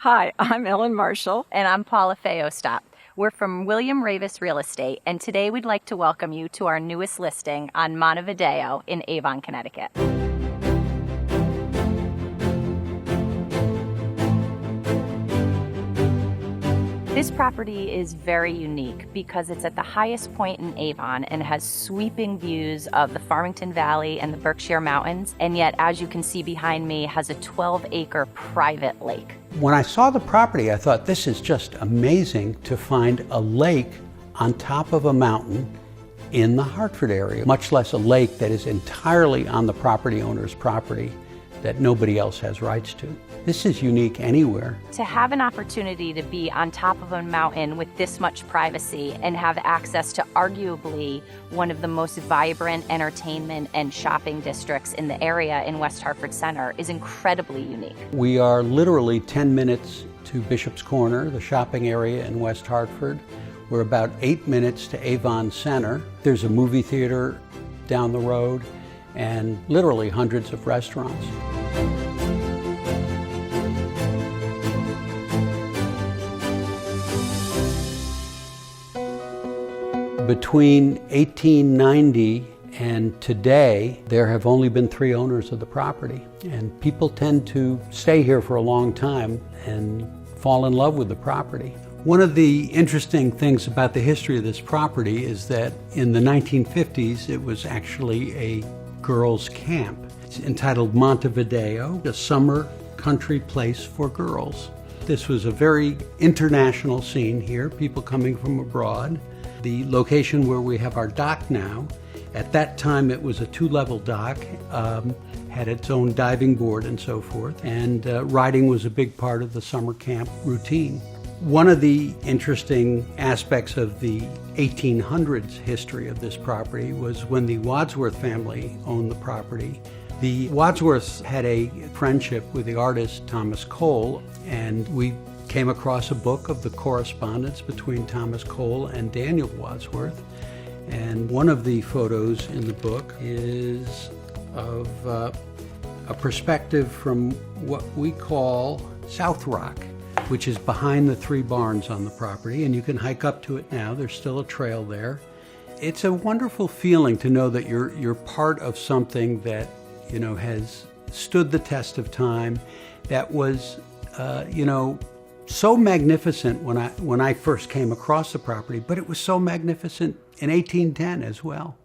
Hi, I'm Ellen Marshall. And I'm Paula Fay Ostop. We're from William Raveis Real Estate, and today we'd like to welcome you to our newest listing on Montevideo in Avon, Connecticut. This property is very unique because it's at the highest point in Avon and has sweeping views of the Farmington Valley and the Berkshire Mountains, and yet, as you can see behind me, has a 12-acre private lake. When I saw the property, I thought this is just amazing to find a lake on top of a mountain in the Hartford area, much less a lake that is entirely on the property owner's property that nobody else has rights to. This is unique anywhere. To have an opportunity to be on top of a mountain with this much privacy and have access to arguably one of the most vibrant entertainment and shopping districts in the area in West Hartford Center is incredibly unique. We are literally 10 minutes to Bishop's Corner, the shopping area in West Hartford. We're about 8 minutes to Avon Center. There's a movie theater down the road and literally hundreds of restaurants. Between 1890 and today, there have only been 3 owners of the property. And people tend to stay here for a long time and fall in love with the property. One of the interesting things about the history of this property is that in the 1950s, it was actually a girls' camp. It's entitled Montevideo, a summer country place for girls. This was a very international scene here, people coming from abroad. The location where we have our dock now, at that time it was a 2-level dock, had its own diving board and so forth, and riding was a big part of the summer camp routine. One of the interesting aspects of the 1800s history of this property was when the Wadsworth family owned the property. The Wadsworths had a friendship with the artist Thomas Cole, and we came across a book of the correspondence between Thomas Cole and Daniel Wadsworth. And one of the photos in the book is of a perspective from what we call South Rock, which is behind the 3 barns on the property, and you can hike up to it now. There's still a trail there. It's a wonderful feeling to know that you're part of something that, has stood the test of time, that was, so magnificent when I first came across the property, but it was so magnificent in 1810 as well.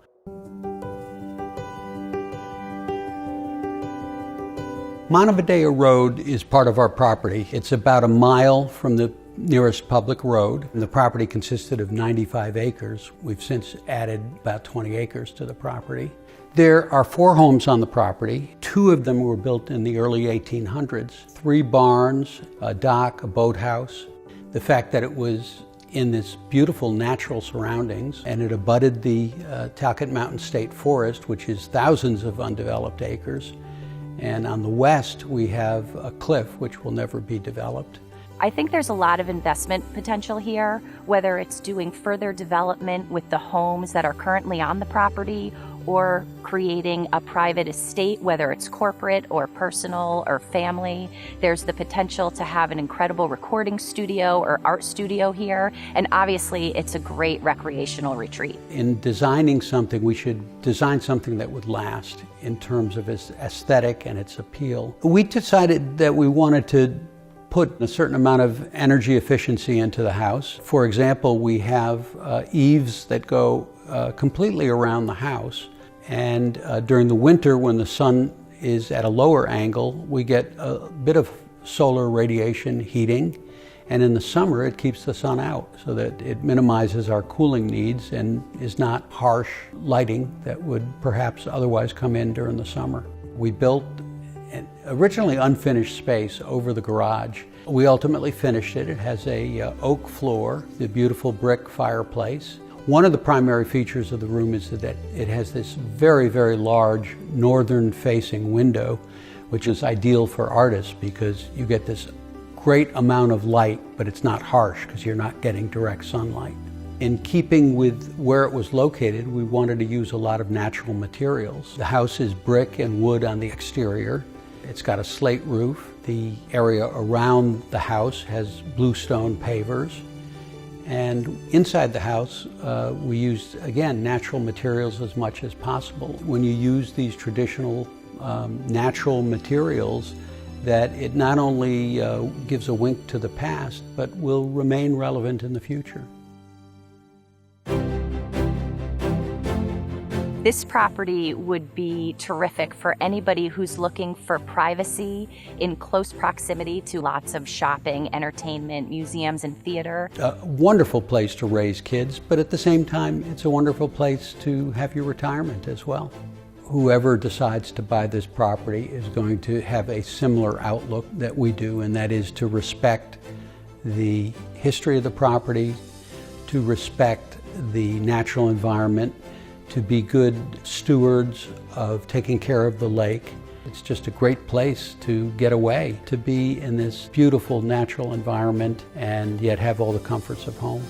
Montevideo Road is part of our property. It's about a mile from the nearest public road. The property consisted of 95 acres. We've since added about 20 acres to the property. There are 4 homes on the property. 2 of them were built in the early 1800s. 3 barns, a dock, a boathouse. The fact that it was in this beautiful natural surroundings, and it abutted the Talcott Mountain State Forest, which is thousands of undeveloped acres. And on the west, we have a cliff which will never be developed. I think there's a lot of investment potential here, whether it's doing further development with the homes that are currently on the property or creating a private estate, whether it's corporate or personal or family. There's the potential to have an incredible recording studio or art studio here, and obviously it's a great recreational retreat. In designing something, we should design something that would last in terms of its aesthetic and its appeal. We decided that we wanted to put a certain amount of energy efficiency into the house. For example, we have eaves that go completely around the house. And during the winter, when the sun is at a lower angle, we get a bit of solar radiation heating. And in the summer, it keeps the sun out so that it minimizes our cooling needs and is not harsh lighting that would perhaps otherwise come in during the summer. We built an originally unfinished space over the garage. We ultimately finished it. It has a oak floor, the beautiful brick fireplace. One of the primary features of the room is that it has this very, very large northern-facing window, which is ideal for artists because you get this great amount of light, but it's not harsh because you're not getting direct sunlight. In keeping with where it was located, we wanted to use a lot of natural materials. The house is brick and wood on the exterior. It's got a slate roof. The area around the house has bluestone pavers. And inside the house, we used, again, natural materials as much as possible. When you use these traditional natural materials, that it not only gives a wink to the past, but will remain relevant in the future. This property would be terrific for anybody who's looking for privacy in close proximity to lots of shopping, entertainment, museums, and theater. A wonderful place to raise kids, but at the same time, it's a wonderful place to have your retirement as well. Whoever decides to buy this property is going to have a similar outlook that we do, and that is to respect the history of the property, to respect the natural environment, to be good stewards of taking care of the lake. It's just a great place to get away, to be in this beautiful natural environment and yet have all the comforts of home.